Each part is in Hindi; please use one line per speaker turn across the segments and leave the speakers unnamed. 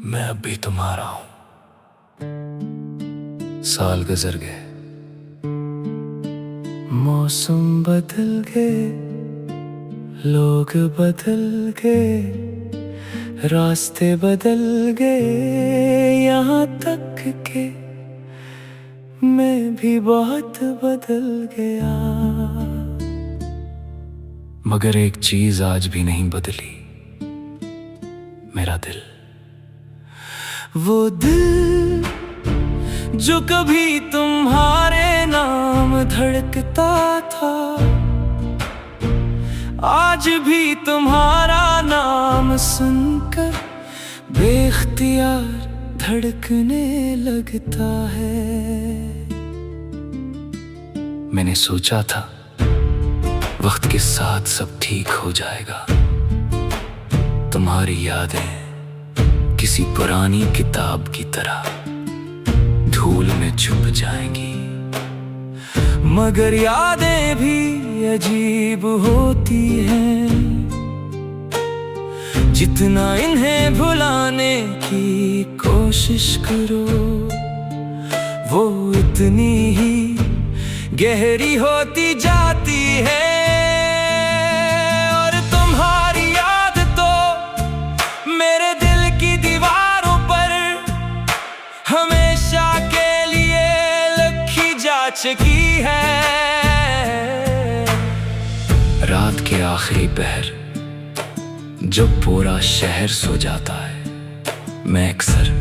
मैं अब भी तुम्हारा हूं। साल गुजर गए, मौसम बदल गए, लोग बदल गए, रास्ते बदल गए, यहाँ तक के मैं भी बहुत बदल गया। मगर एक चीज आज भी नहीं बदली, मेरा दिल। वो दिल जो कभी तुम्हारे नाम धड़कता था, आज भी तुम्हारा नाम सुनकर बेख्तियार धड़कने लगता है। मैंने सोचा था वक्त के साथ सब ठीक हो जाएगा, तुम्हारी यादें किसी पुरानी किताब की तरह धूल में छुप जाएंगी। मगर यादें भी अजीब होती हैं, जितना इन्हें भुलाने की कोशिश करो वो इतनी ही गहरी होती जाती है। और तुम्हारी याद तो मेरे दिल की दीवारों पर हमेशा के लिए लिखी जा चुकी है। रात के आखिरी पहर जब पूरा शहर सो जाता है, मैं अक्सर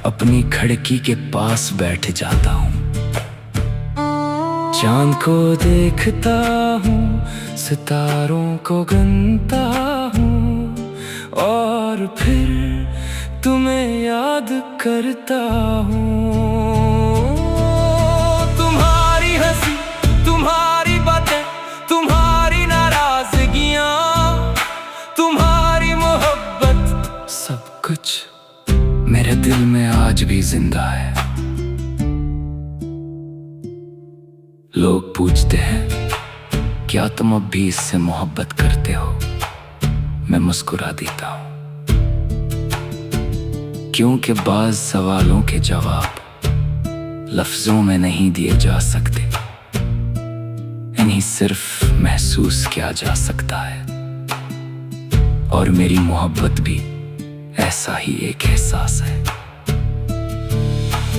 अपनी खिड़की के पास बैठ जाता हूँ। चांद को देखता हूँ, सितारों को गिनता हूँ, और फिर तुम्हें याद करता हूँ। तुम्हारी हंसी, तुम्हारी बातें, तुम्हारी नाराजगियाँ, तुम्हारी मोहब्बत, सब कुछ मेरे दिल में आज भी जिंदा है। लोग पूछते हैं क्या तुम अब भी इससे मोहब्बत करते हो? मैं मुस्कुरा देता हूँ, क्योंकि बाज़ सवालों के जवाब लफ्जों में नहीं दिए जा सकते, इन्हीं सिर्फ महसूस किया जा सकता है। और मेरी मोहब्बत भी ऐसा ही एक एहसास है,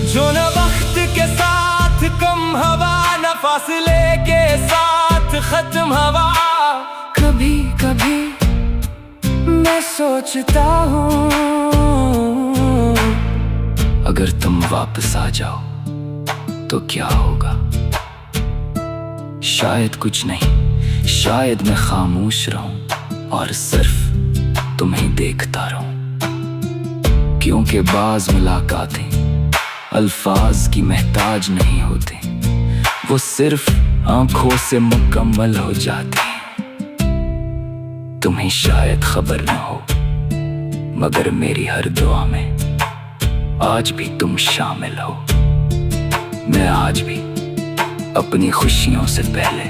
जो न वक्त के साथ कम हवा, न फासले के साथ खत्म हवा। कभी कभी मैं सोचता हूँ, अगर तुम वापस आ जाओ तो क्या होगा? शायद कुछ नहीं, शायद मैं खामोश रहूं और सिर्फ तुम्हें देखता रहूं, क्योंकि बाज़ मुलाकातें अल्फाज की महताज नहीं होते, वो सिर्फ आंखों से मुकम्मल हो जाती हैं। तुम्हें शायद खबर न हो, मगर मेरी हर दुआ में आज भी तुम शामिल हो। मैं आज भी अपनी खुशियों से पहले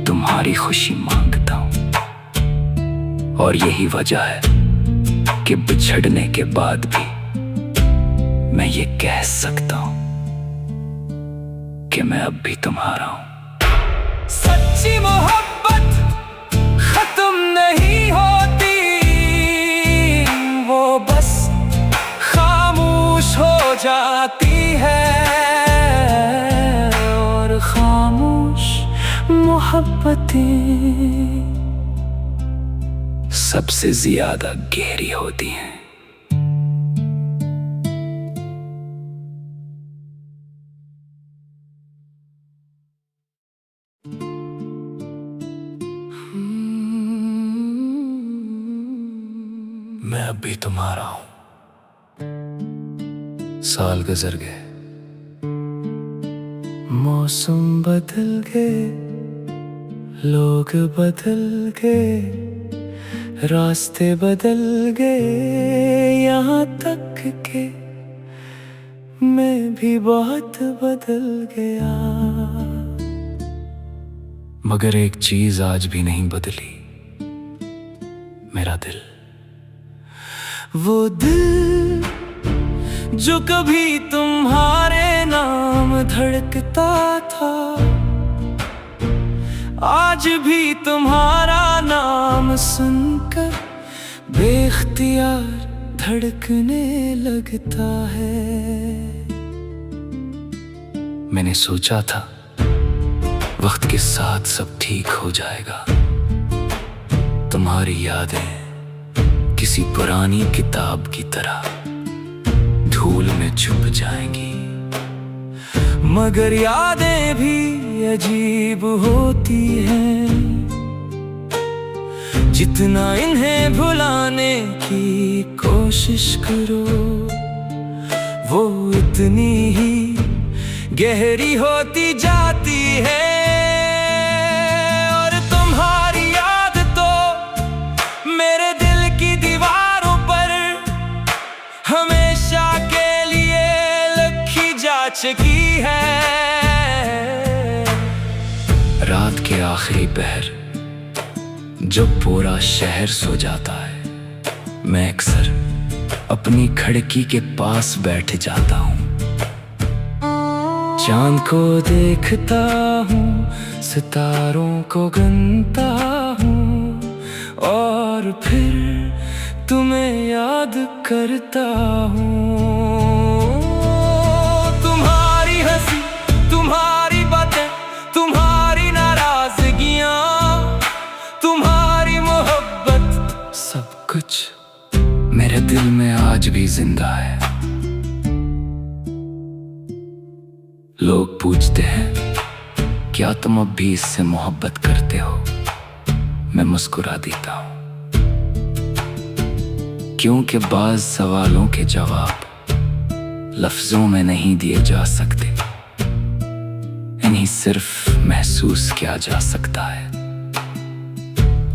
तुम्हारी खुशी मांगता हूँ, और यही वजह है कि बिछड़ने के बाद भी मैं ये कह सकता हूँ कि मैं अब भी तुम्हारा हूँ। सच्ची मोहब्बत खत्म नहीं होती, वो बस खामोश हो जाती है, और खामोश मोहब्बतें सबसे ज्यादा गहरी होती हैं। मैं अब भी तुम्हारा हूं। साल गुजर गए, मौसम बदल गए, लोग बदल गए, रास्ते बदल गए, यहाँ तक के मैं भी बहुत बदल गया। मगर एक चीज आज भी नहीं बदली, मेरा दिल। वो दिल जो कभी तुम्हारे नाम धड़कता था, आज भी तुम्हारा नाम सुनकर बेख्तियार धड़कने लगता है। मैंने सोचा था वक्त के साथ सब ठीक हो जाएगा, तुम्हारी यादें किसी पुरानी किताब की तरह धूल में छुप जाएंगी। मगर यादें भी अजीब होती हैं, जितना इन्हें भुलाने की कोशिश करो वो इतनी ही गहरी होती जाती है। और तुम्हारी याद तो मेरे दिल की दीवारों पर हमेशा के लिए लिखी जा चुकी है। रात के आखिरी पहर जब पूरा शहर सो जाता है, मैं अक्सर अपनी खिड़की के पास बैठ जाता हूँ, चांद को देखता हूँ, सितारों को गिनता हूँ और फिर तुम्हें याद करता हूँ। तुम्हारी हंसी, तुम्हारी बातें, तुम्हारी नाराजगियाँ, तुम्हारी मोहब्बत, सब कुछ मेरे दिल में आज भी जिंदा है। लोग पूछते हैं क्या तुम अब भी इससे मोहब्बत करते हो? मैं मुस्कुरा देता हूँ, क्योंकि बाज़ सवालों के जवाब लफ्जों में नहीं दिए जा सकते, इन्हीं सिर्फ महसूस किया जा सकता है।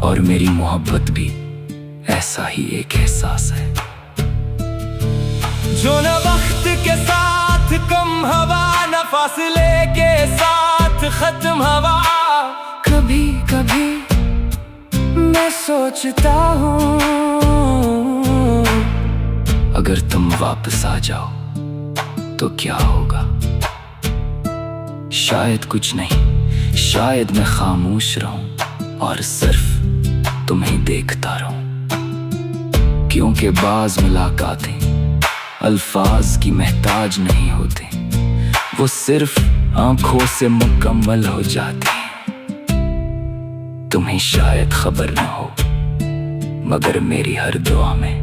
और मेरी मोहब्बत भी ऐसा ही एक एहसास है, जो न वक्त के साथ कम हवा, न फासले के साथ खत्म हवा। कभी कभी मैं सोचता हूँ अगर तुम वापस आ जाओ तो क्या होगा? शायद कुछ नहीं, शायद मैं खामोश रहूं और सिर्फ तुम्हें देखता रहूं, क्योंकि बाज़ मुलाकातें अल्फाज की महताज नहीं होते, वो सिर्फ आंखों से मुकम्मल हो जाती हैं। तुम्हें शायद खबर न हो, मगर मेरी हर दुआ में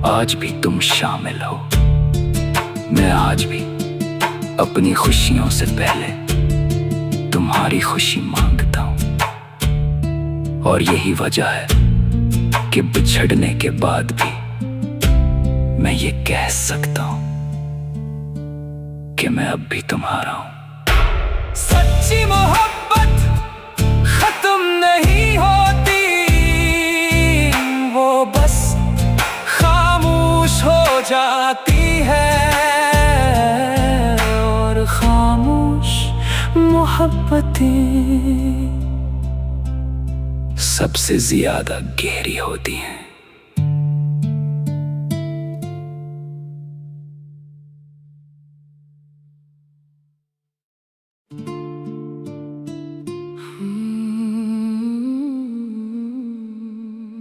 आज भी तुम शामिल हो। मैं आज भी अपनी खुशियों से पहले तुम्हारी खुशी मांगता हूँ, और यही वजह है कि बिछड़ने के बाद भी मैं ये कह सकता हूँ कि मैं अब भी तुम्हारा हूँ। सच्ची मोहब्बत खत्म नहीं होती, वो बस खामोश हो जाती है, और खामोश मोहब्बतें सबसे ज्यादा गहरी होती हैं।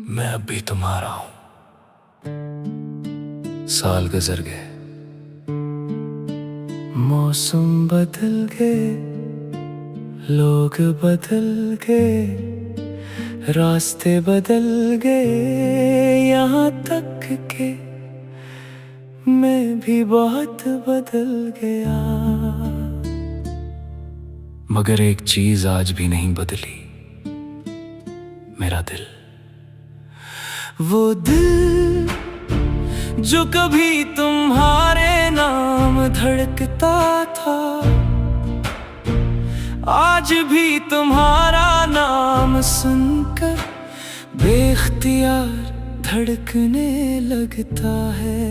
मैं अब भी तुम्हारा हूं। साल गुजर गए, मौसम बदल गए, लोग बदल गए, रास्ते बदल गए, यहाँ तक के मैं भी बहुत बदल गया। मगर एक चीज आज भी नहीं बदली, मेरा दिल। वो दिल जो कभी तुम्हारे नाम धड़कता था, आज भी तुम्हारा नाम सुनकर बेख्तियार धड़कने लगता है।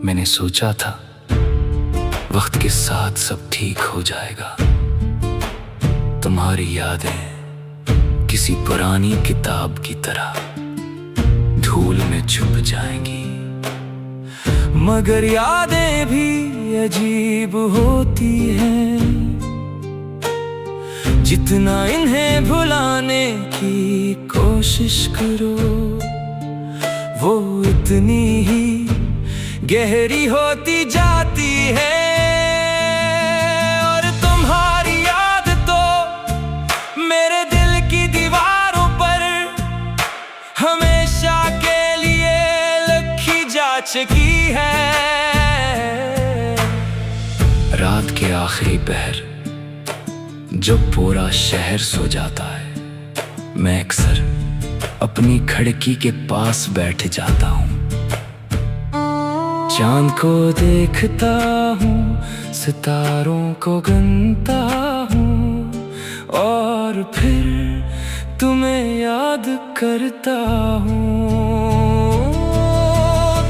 मैंने सोचा था वक्त के साथ सब ठीक हो जाएगा, तुम्हारी यादें किसी पुरानी किताब की तरह छुप जाएंगी। मगर यादें भी अजीब होती हैं, जितना इन्हें भुलाने की कोशिश करो वो इतनी ही गहरी होती जाती है। और तुम्हारी याद तो मेरे दिल की दीवारों पर हमेशा के लिए लिखी जा चुकी है। रात के आखिरी पहर जब पूरा शहर सो जाता है, मैं अक्सर अपनी खिड़की के पास बैठ जाता हूँ। चांद को देखता हूँ, सितारों को गिनता हूँ, और फिर तुम्हें याद करता हूँ।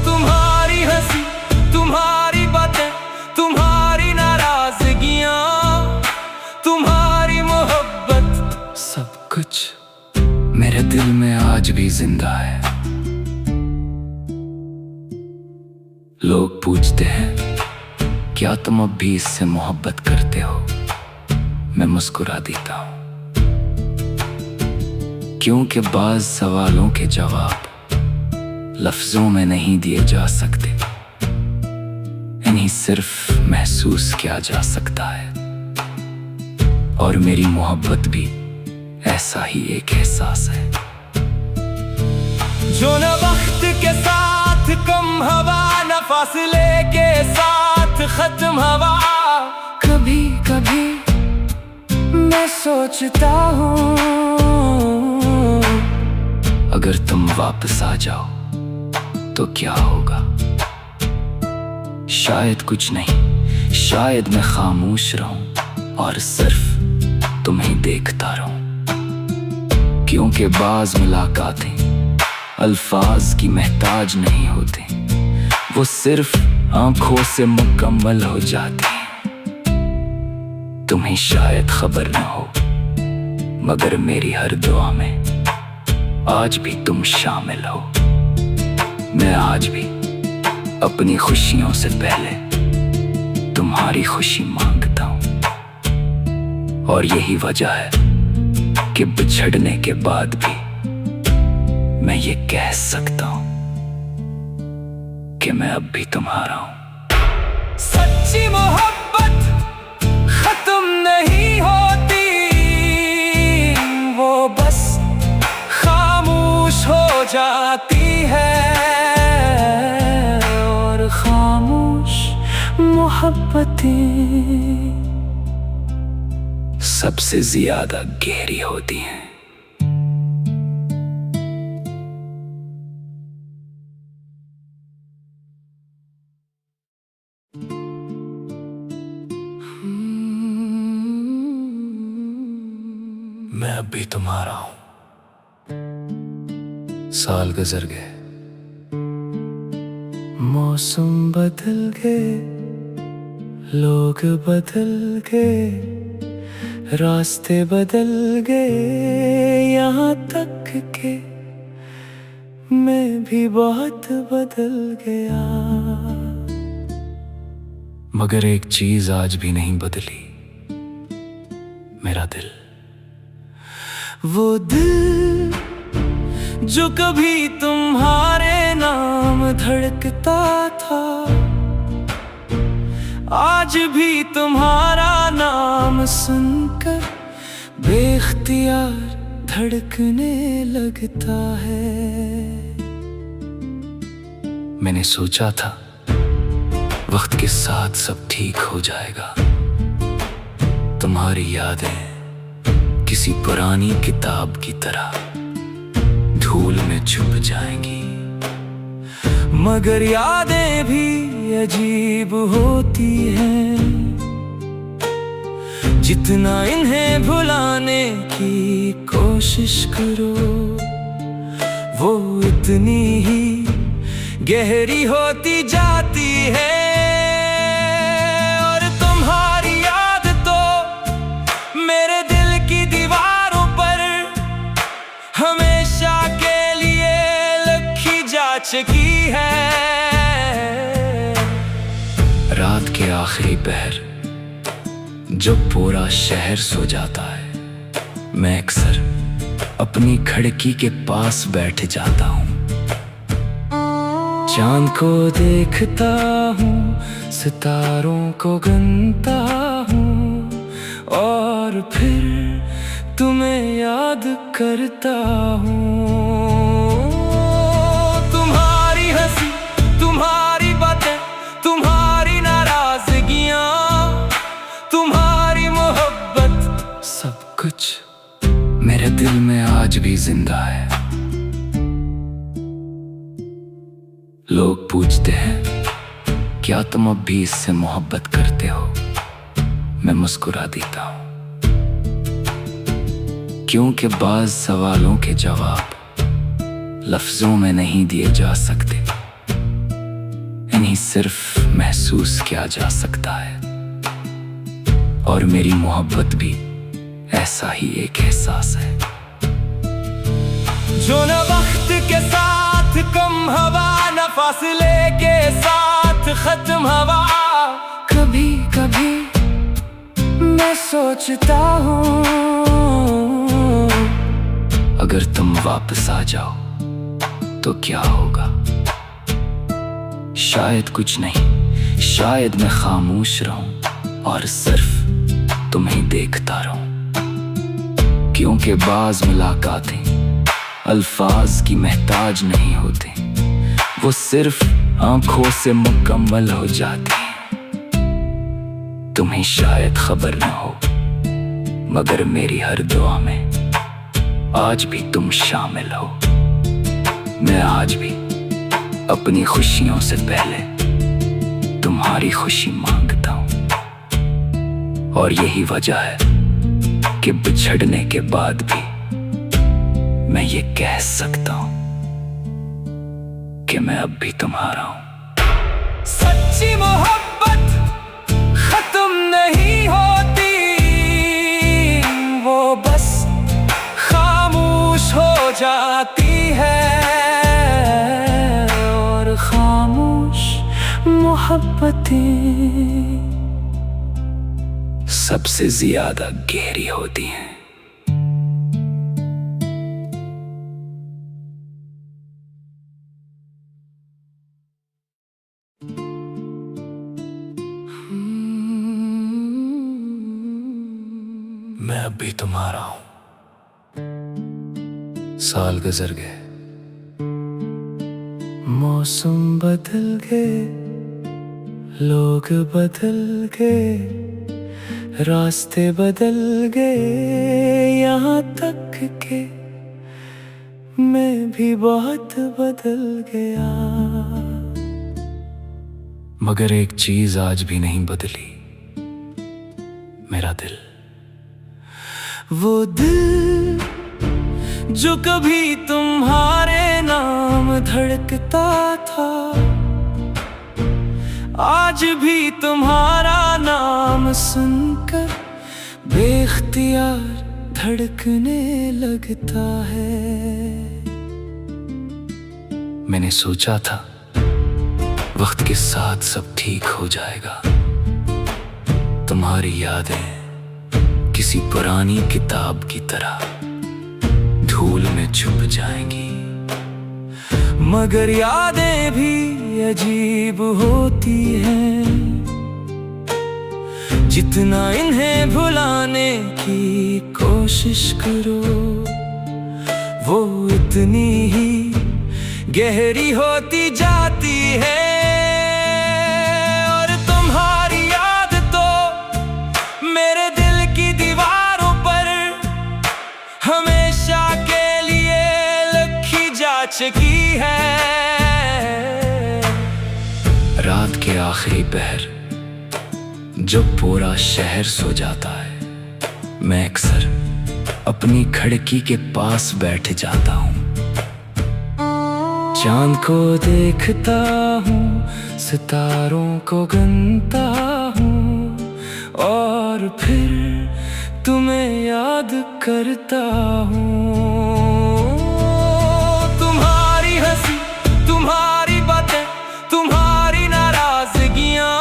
तुम्हारी हंसी, तुम्हारी बातें, तुम्हारी नाराजगियाँ, तुम्हारी मोहब्बत, सब कुछ मेरे दिल में आज भी जिंदा है। लोग पूछते हैं क्या तुम अब भी इससे मोहब्बत करते हो? मैं मुस्कुरा देता हूँ, क्योंकि बाज़ सवालों के जवाब लफ्जों में नहीं दिए जा सकते, इन्हीं सिर्फ महसूस किया जा सकता है। और मेरी मोहब्बत भी ऐसा ही एक एहसास है, जो न वक्त के साथ कम हवा, न फासले के साथ खत्म हवा। कभी कभी मैं सोचता हूँ, अगर तुम वापस आ जाओ तो क्या होगा? शायद कुछ नहीं, शायद मैं खामोश रहूं और सिर्फ तुम्हें देखता रहूं, क्योंकि बाज़ मुलाकातें अल्फाज की महताज नहीं होते, वो सिर्फ आंखों से मुकम्मल हो जाती हैं। तुम्हें शायद खबर न हो, मगर मेरी हर दुआ में आज भी तुम शामिल हो। मैं आज भी अपनी खुशियों से पहले तुम्हारी खुशी मांगता हूँ, और यही वजह है कि बिछड़ने के बाद भी मैं ये कह सकता हूँ कि मैं अब भी तुम्हारा हूँ। सच्ची मोहब्बत खत्म नहीं होती, वो बस खामोश हो जाती है, और खामोश मोहब्बतें सबसे ज्यादा गहरी होती हैं। मैं अब भी तुम्हारा हूं। साल गुजर गए, मौसम बदल गए, लोग बदल गए, रास्ते बदल गए, यहाँ तक के मैं भी बहुत बदल गया। मगर एक चीज आज भी नहीं बदली, मेरा दिल। वो दिल जो कभी तुम्हारे नाम धड़कता था, आज भी तुम्हारा नाम सुनकर बेख्तियार धड़कने लगता है। मैंने सोचा था वक्त के साथ सब ठीक हो जाएगा, तुम्हारी यादें किसी पुरानी किताब की तरह धूल में छुप जाएंगी। मगर यादें भी अजीब होती हैं, जितना इन्हें भुलाने की कोशिश करो वो इतनी ही गहरी होती जाती है। और तुम्हारी याद तो मेरे दिल की दीवारों पर हमेशा के लिए लिखी जा चुकी आखिरी पहर जब पूरा शहर सो जाता है, मैं अक्सर अपनी खिड़की के पास बैठ जाता हूँ। चांद को देखता हूँ, सितारों को गिनता हूँ और फिर तुम्हें याद करता हूँ। तुम्हारी हंसी, तुम्हारी बातें, तुम्हारी नाराजगियां, तुम्हारी मोहब्बत, सब कुछ मेरे दिल में आज भी जिंदा है। लोग पूछते हैं क्या तुम अब भी इससे मोहब्बत करते हो? मैं मुस्कुरा देता हूँ, क्योंकि बाज़ सवालों के जवाब लफ्जों में नहीं दिए जा सकते, इन्हीं सिर्फ महसूस किया जा सकता है। और मेरी मोहब्बत भी ऐसा ही एक एहसास है, जो न वक्त के साथ कम हवा, न फासले के साथ खत्म हवा। कभी कभी मैं सोचता हूँ, अगर तुम वापस आ जाओ तो क्या होगा? शायद कुछ नहीं, शायद मैं खामोश रहूं और सिर्फ तुम्हें देखता रहूं, क्योंकि बाज़ मुलाकातें अल्फाज की महताज नहीं होते, वो सिर्फ आंखों से मुकम्मल हो जाती हैं। तुम्हें शायद खबर न हो, मगर मेरी हर दुआ में आज भी तुम शामिल हो। मैं आज भी अपनी खुशियों से पहले तुम्हारी खुशी मांगता हूँ, और यही वजह है कि बिछड़ने के बाद भी मैं ये कह सकता हूँ कि मैं अब भी तुम्हारा हूँ। सच्ची मोहब्बत खत्म नहीं होती, वो बस खामोश हो जाती है, और खामोश मोहब्बतें सबसे ज्यादा गहरी होती हैं। मैं अब भी तुम्हारा हूं। साल गुजर गए, मौसम बदल गए, लोग बदल गए, रास्ते बदल गए, यहाँ तक के मैं भी बहुत बदल गया। मगर एक चीज आज भी नहीं बदली, मेरा दिल। वो दिल जो कभी तुम्हारे नाम धड़कता था, आज भी तुम्हारा नाम सुनकर बेख्तियार धड़कने लगता है। मैंने सोचा था वक्त के साथ सब ठीक हो जाएगा, तुम्हारी यादें किसी पुरानी किताब की तरह धूल में छुप जाएंगी। मगर यादें भी अजीब होती हैं, जितना इन्हें भुलाने की कोशिश करो, वो इतनी ही गहरी होती जाती है। और तुम्हारी याद तो मेरे दिल की दीवारों पर हमेशा के लिए लिखी जा चुकी है। रात के आखिरी पहर जब पूरा शहर सो जाता है, मैं अक्सर अपनी खिड़की के पास बैठ जाता हूँ। चांद को देखता हूँ, सितारों को गिनता हूँ और फिर तुम्हें याद करता हूँ। तुम्हारी हंसी, तुम्हारी बातें, तुम्हारी नाराजगियां,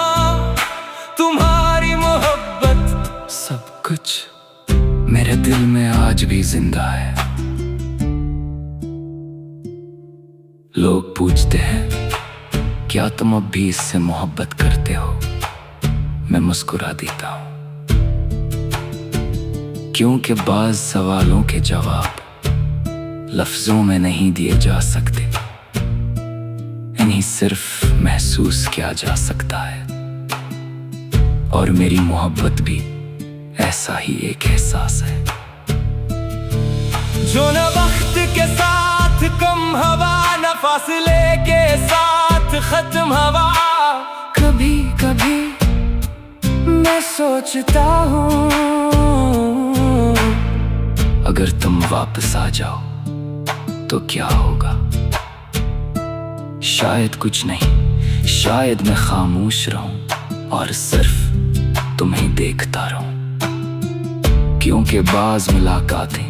मेरे दिल में आज भी जिंदा है। लोग पूछते हैं क्या तुम अब भी इससे मोहब्बत करते हो? मैं मुस्कुरा देता हूं, क्योंकि बाज सवालों के जवाब लफ्जों में नहीं दिए जा सकते, इन्हीं सिर्फ महसूस किया जा सकता है। और मेरी मोहब्बत भी ऐसा ही एक एहसास है,
जो न वक्त के साथ कम हवा, न फासले के साथ खत्म हवा।
कभी कभी मैं सोचता हूँ, अगर तुम वापस आ जाओ तो क्या होगा? शायद कुछ नहीं, शायद मैं खामोश रहूं और सिर्फ तुम्हें देखता रहूं, क्योंकि बाज मुलाकातें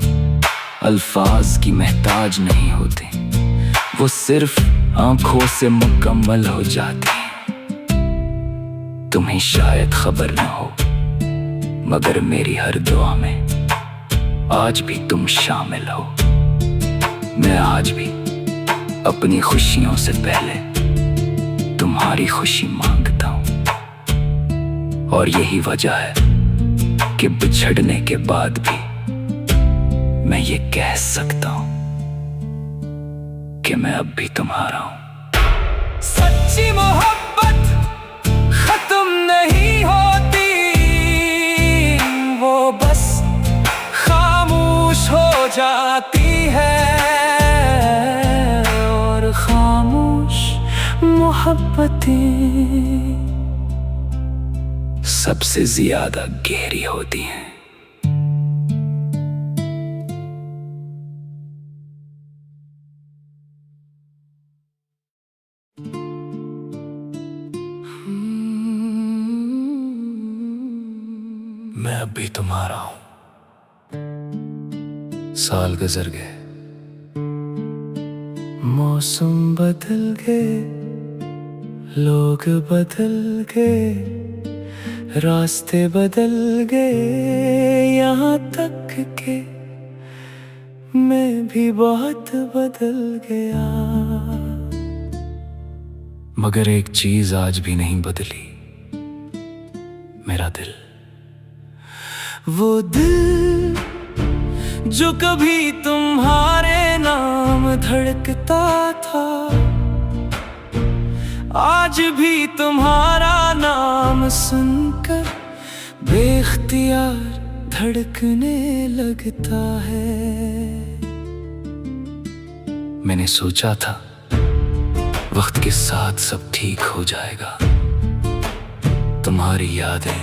अल्फाज की महताज नहीं होते, वो सिर्फ आंखों से मुकम्मल हो जाती हैं। तुम्हें शायद खबर न हो, मगर मेरी हर दुआ में आज भी तुम शामिल हो। मैं आज भी अपनी खुशियों से पहले तुम्हारी खुशी मांगता हूं, और यही वजह है कि बिछड़ने के बाद भी मैं ये कह सकता हूं कि मैं अब भी तुम्हारा हूं।
सच्ची मोहब्बत खत्म नहीं होती, वो बस खामोश हो जाती है, और खामोश मोहब्बतें
सबसे ज्यादा गहरी होती हैं। मैं अब भी तुम्हारा हूं। साल गुजर गए, मौसम बदल गए, लोग बदल गए, रास्ते बदल गए, यहाँ तक के मैं भी बहुत बदल गया। मगर एक चीज आज भी नहीं बदली, मेरा दिल।
वो दिल जो कभी तुम्हारे नाम धड़कता था, आज भी तुम्हारा नाम सुनकर बेख्तियार धड़कने लगता है।
मैंने सोचा था वक्त के साथ सब ठीक हो जाएगा, तुम्हारी यादें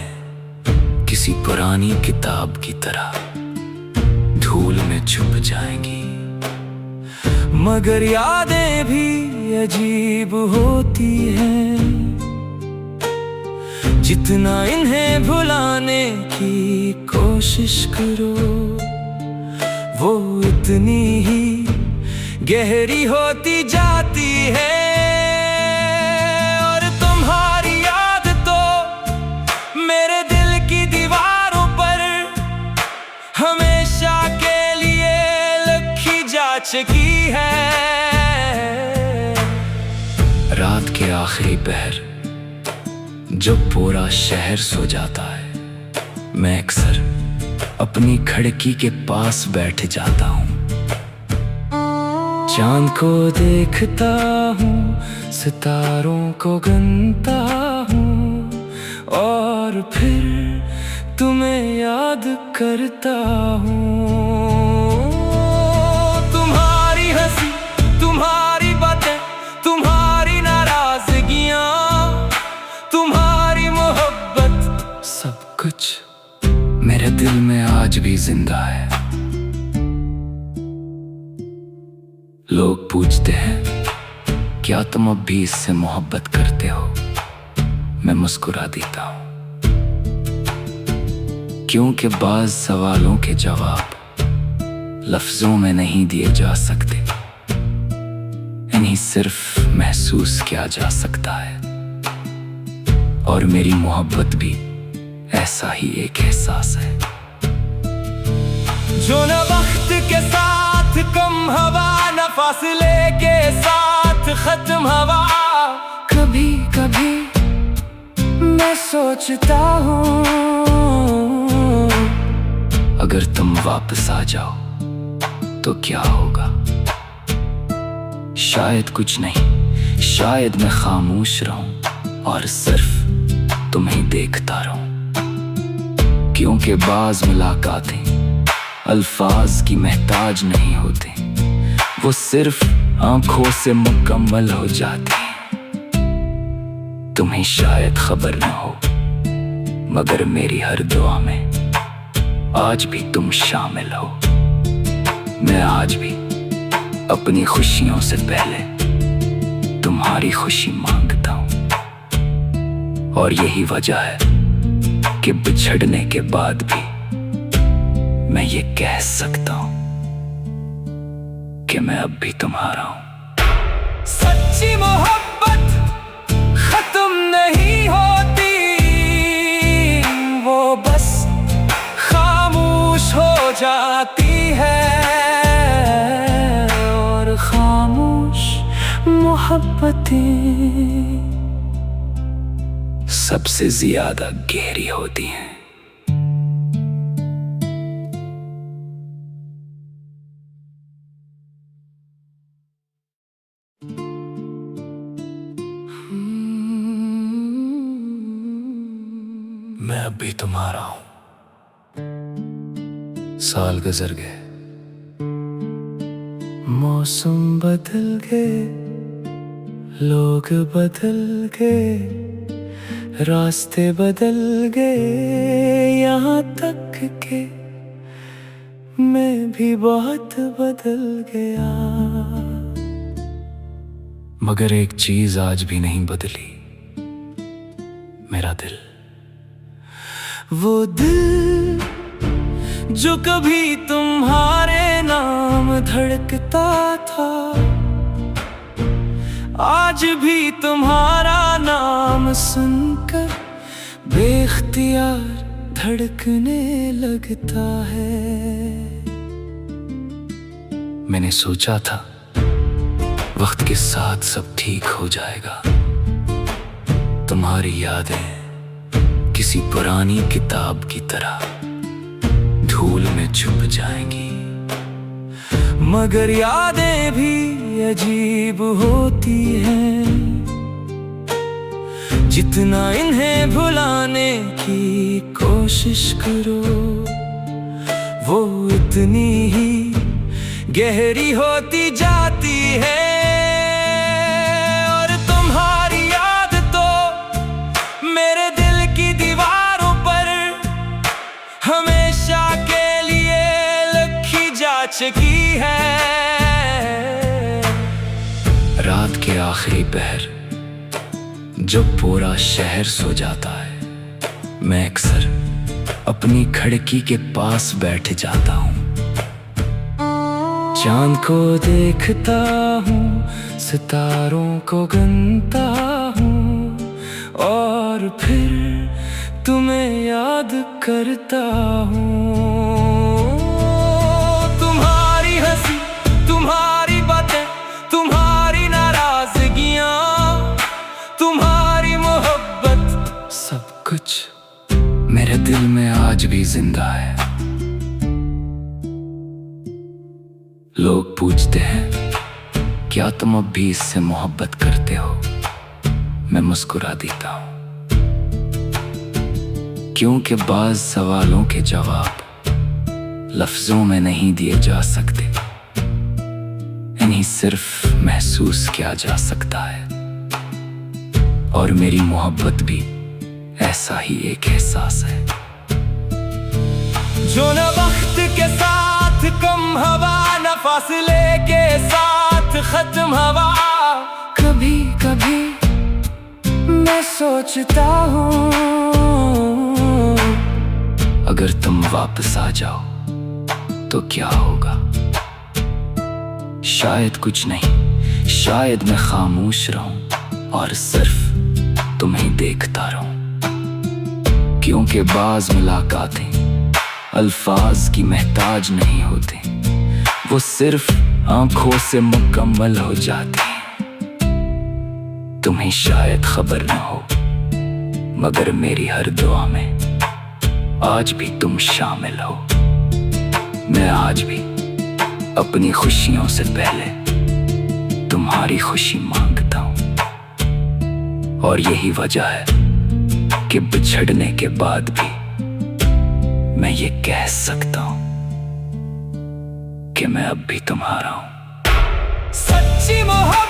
किसी पुरानी किताब की तरह धूल में छुप जाएंगी।
मगर यादें भी अजीब होती हैं, जितना इन्हें भुलाने की कोशिश करो, वो इतनी ही गहरी होती जाती है। और तुम्हारी याद तो मेरे दिल की दीवारों पर हमेशा के लिए लिखी जा चुकी है।
रात के आखिरी पहर जब पूरा शहर सो जाता है, मैं अक्सर अपनी खिड़की के पास बैठ जाता हूँ, चांद को देखता हूँ, सितारों को गिनता हूँ, और फिर तुम्हें याद करता हूँ। तुम्हारी हंसी, तुम्हारी बातें, तुम्हारी नाराजगियाँ, तुम्हारी मोहब्बत, सब कुछ मेरे दिल में आज भी जिंदा है। लोग पूछते हैं क्या तुम अब भी इससे मोहब्बत करते हो? मैं मुस्कुरा देता हूं, क्योंकि बाज सवालों के जवाब लफ्जों में नहीं दिए जा सकते, इन्हीं सिर्फ महसूस किया जा सकता है। और मेरी मोहब्बत भी ऐसा ही एक एहसास है।
जो न वक्त के साथ कम हवा, न फासले के साथ खत्म हवा।
कभी कभी मैं सोचता हूँ, अगर तुम वापस आ जाओ तो क्या होगा। शायद कुछ नहीं, शायद मैं खामोश रहूं और सिर्फ तुम्हें देखता रहूं। क्योंकि बाज़ मुलाकातें अल्फाज की महताज नहीं होते, वो सिर्फ आंखों से मुकम्मल हो जाती हैं। तुम्हें शायद खबर न हो, मगर मेरी हर दुआ में आज भी तुम शामिल हो। मैं आज भी अपनी खुशियों से पहले तुम्हारी खुशी मांगता हूं। और यही वजह है कि बिछड़ने के बाद भी मैं ये कह सकता हूं कि मैं अब भी तुम्हारा हूं।
सच्ची मोहब्बत खत्म नहीं होती, वो बस खामोश हो जाती है।
और खामोश मोहब्बतें सबसे ज्यादा गहरी होती हैं। मैं अब भी तुम्हारा हूं। साल गुजर गए, मौसम बदल गए, लोग बदल गए, रास्ते बदल गए, यहाँ तक के मैं भी बहुत बदल गया। मगर एक चीज आज भी नहीं बदली, मेरा दिल। वो दिल जो कभी तुम्हारे नाम धड़कता था, आज भी तुम्हारा नाम सुनकर बेख्तियार धड़कने लगता है। मैंने सोचा था वक्त के साथ सब ठीक हो जाएगा, तुम्हारी यादें किसी पुरानी किताब की तरह धूल में छुप जाएंगी। मगर यादें भी अजीब होती हैं, जितना इन्हें भुलाने की कोशिश करो, वो इतनी ही गहरी होती जाती है। और तुम्हारी याद तो मेरे दिल की दीवारों पर हमेशा के लिए लिखी जा चुकी है। रात के आखिरी पहर जब पूरा शहर सो जाता है, मैं अक्सर अपनी खिड़की के पास बैठ जाता हूँ। चांद को देखता हूँ, सितारों को गिनता हूँ, और फिर तुम्हें याद करता हूँ। तुम्हारी हंसी, तुम्हारी बातें, तुम्हारी नाराजगियाँ, तुम्हारी मोहब्बत, सब कुछ मेरे दिल में आज भी जिंदा है। लोग पूछते हैं क्या तुम अब भी इससे मोहब्बत करते हो? मैं मुस्कुरा देता हूँ, क्योंकि बाज़ सवालों के जवाब लफ्जों में नहीं दिए जा सकते, इन्हीं सिर्फ महसूस किया जा सकता है। और मेरी मोहब्बत भी ऐसा ही एक एहसास है।
जो न वक्त के साथ कम हवा, न फासले के साथ खत्म हवा।
कभी कभी मैं सोचता हूँ, अगर तुम वापस आ जाओ तो क्या होगा। शायद कुछ नहीं, शायद मैं खामोश रहूं और सिर्फ तुम्हें देखता रहूं। क्योंकि बाज़ मुलाकातें अल्फाज की महताज नहीं होते, वो सिर्फ आंखों से मुकम्मल हो जाते हैं। तुम्हें शायद खबर न हो, मगर मेरी हर दुआ में आज भी तुम शामिल हो। मैं आज भी अपनी खुशियों से पहले तुम्हारी खुशी मांगता हूं, और यही वजह है कि बिछड़ने के बाद भी मैं ये कह सकता हूं कि मैं अब भी तुम्हारा हूं।
सच्ची मोहब्बत